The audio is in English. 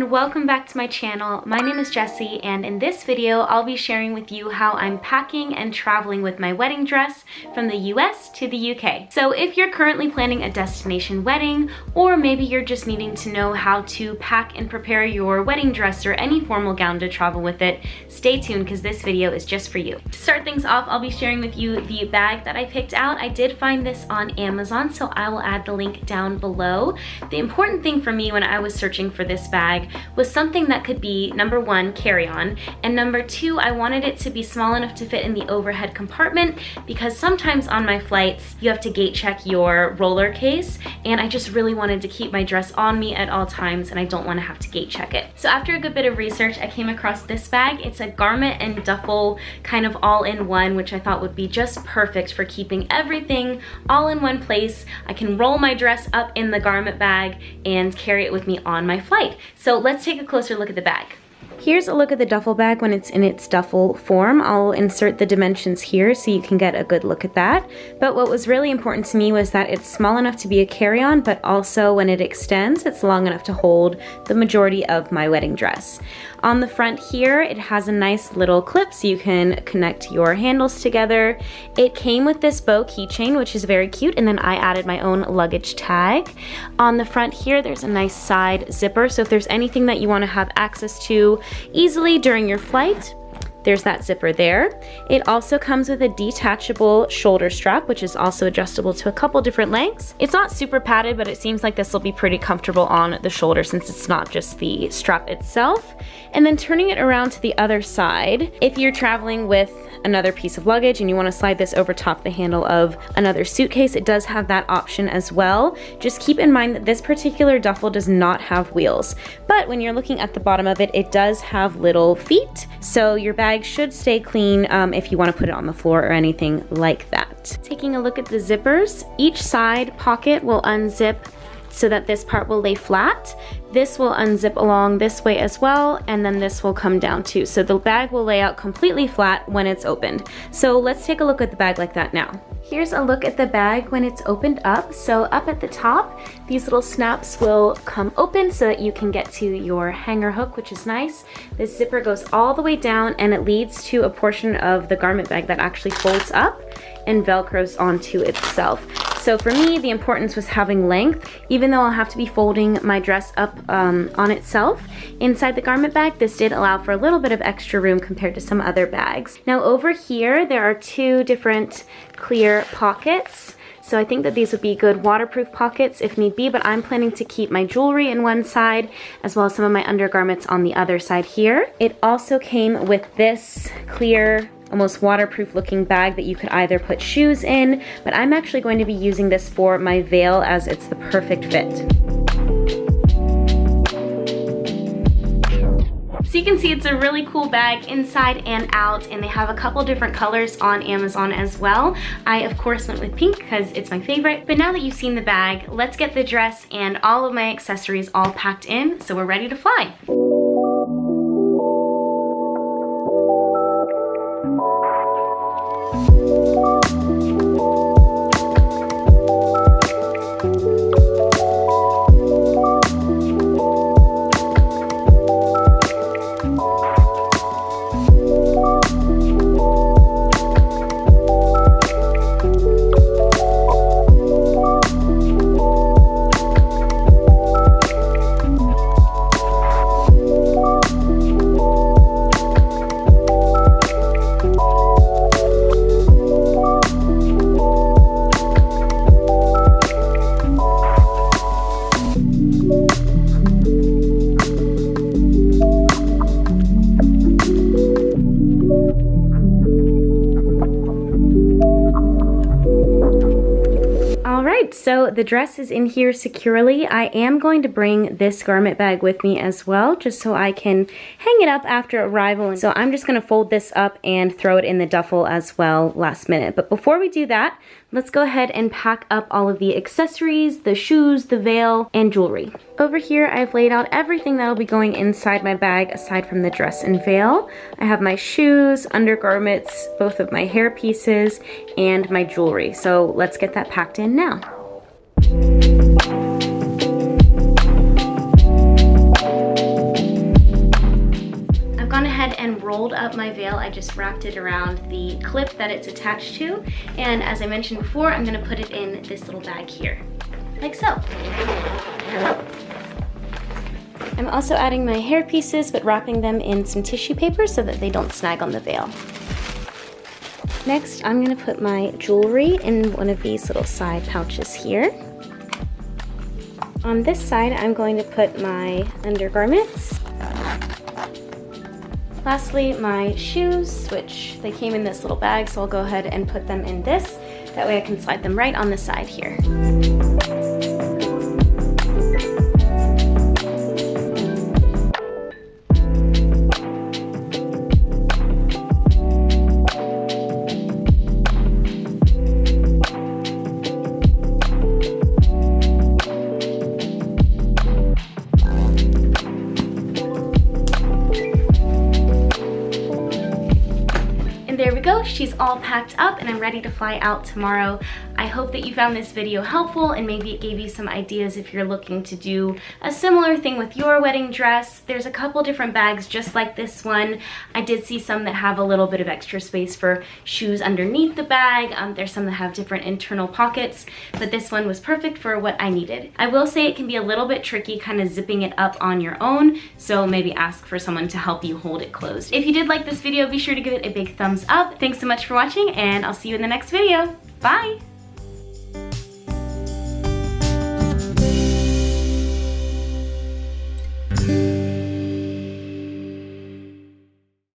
and welcome back to my channel. My name is Jessie, and in this video I'll be sharing with you how I'm packing and traveling with my wedding dress from the US to the UK. So if you're currently planning a destination wedding, or maybe you're just needing to know how to pack and prepare your wedding dress or any formal gown to travel with it, stay tuned because this video is just for you. To start things off, I'll be sharing with you the bag that I picked out. I did find this on Amazon, so I will add the link down below. The important thing for me when I was searching for this bag was something that could be, number one, carry-on, and number two, I wanted it to be small enough to fit in the overhead compartment, because sometimes on my flights you have to gate check your roller case, and I just really wanted to keep my dress on me at all times, and I don't want to have to gate check it. So after a good bit of research, I came across this bag. It's a garment and duffel kind of all-in-one, which I thought would be just perfect for keeping everything all in one place. I can roll my dress up in the garment bag and carry it with me on my flight. So let's take a closer look at the bag. Here's a look at the duffel bag when it's in its duffel form. I'll insert the dimensions here so you can get a good look at that. But what was really important to me was that it's small enough to be a carry-on, but also when it extends, it's long enough to hold the majority of my wedding dress. On the front here, it has a nice little clip so you can connect your handles together. It came with this bow keychain, which is very cute, and then I added my own luggage tag. On the front here, there's a nice side zipper, so if there's anything that you want to have access to easily during your flight, there's that zipper there. It also comes with a detachable shoulder strap, which is also adjustable to a couple different lengths. It's not super padded, but it seems like this will be pretty comfortable on the shoulder since it's not just the strap itself. And then turning it around to the other side, if you're traveling with another piece of luggage and you want to slide this over top the handle of another suitcase, it does have that option as well. Just keep in mind that this particular duffel does not have wheels, but when you're looking at the bottom of it, it does have little feet, so your bag should stay clean if you want to put it on the floor or anything like that. Taking a look at the zippers, each side pocket will unzip so that this part will lay flat. This will unzip along this way as well, and then this will come down too. So the bag will lay out completely flat when it's opened. So let's take a look at the bag like that now. Here's a look at the bag when it's opened up. So up at the top, these little snaps will come open so that you can get to your hanger hook, which is nice. This zipper goes all the way down and it leads to a portion of the garment bag that actually folds up and velcros onto itself. So for me, the importance was having length. Even though I'll have to be folding my dress up on itself inside the garment bag, this did allow for a little bit of extra room compared to some other bags. Now over here, there are two different clear pockets. So I think that these would be good waterproof pockets if need be, but I'm planning to keep my jewelry in one side as well as some of my undergarments on the other side here. It also came with this clear, almost waterproof looking bag that you could either put shoes in, but I'm actually going to be using this for my veil as it's the perfect fit. So you can see it's a really cool bag inside and out, and they have a couple different colors on Amazon as well. I of course went with pink because it's my favorite. But now that you've seen the bag, let's get the dress and all of my accessories all packed in so we're ready to fly. So the dress is in here securely. I am going to bring this garment bag with me as well, just so I can hang it up after arrival. So I'm just gonna fold this up and throw it in the duffel as well last minute. But before we do that, let's go ahead and pack up all of the accessories, the shoes, the veil, and jewelry. Over here, I've laid out everything that'll be going inside my bag aside from the dress and veil. I have my shoes, undergarments, both of my hair pieces, and my jewelry. So let's get that packed in now. and rolled up my veil. I just wrapped it around the clip that it's attached to. And as I mentioned before, I'm gonna put it in this little bag here, like so. I'm also adding my hair pieces, but wrapping them in some tissue paper so that they don't snag on the veil. Next, I'm gonna put my jewelry in one of these little side pouches here. On this side, I'm going to put my undergarments. Lastly, my shoes, which they came in this little bag, so I'll go ahead and put them in this. That way I can slide them right on the side here. There we go, she's all packed up and I'm ready to fly out tomorrow. I hope that you found this video helpful and maybe it gave you some ideas if you're looking to do a similar thing with your wedding dress. There's a couple different bags just like this one. I did see some that have a little bit of extra space for shoes underneath the bag. There's some that have different internal pockets, but this one was perfect for what I needed. I will say it can be a little bit tricky kind of zipping it up on your own, so maybe ask for someone to help you hold it closed. If you did like this video, be sure to give it a big thumbs up. Thanks so much for watching and I'll see you in the next video. Bye!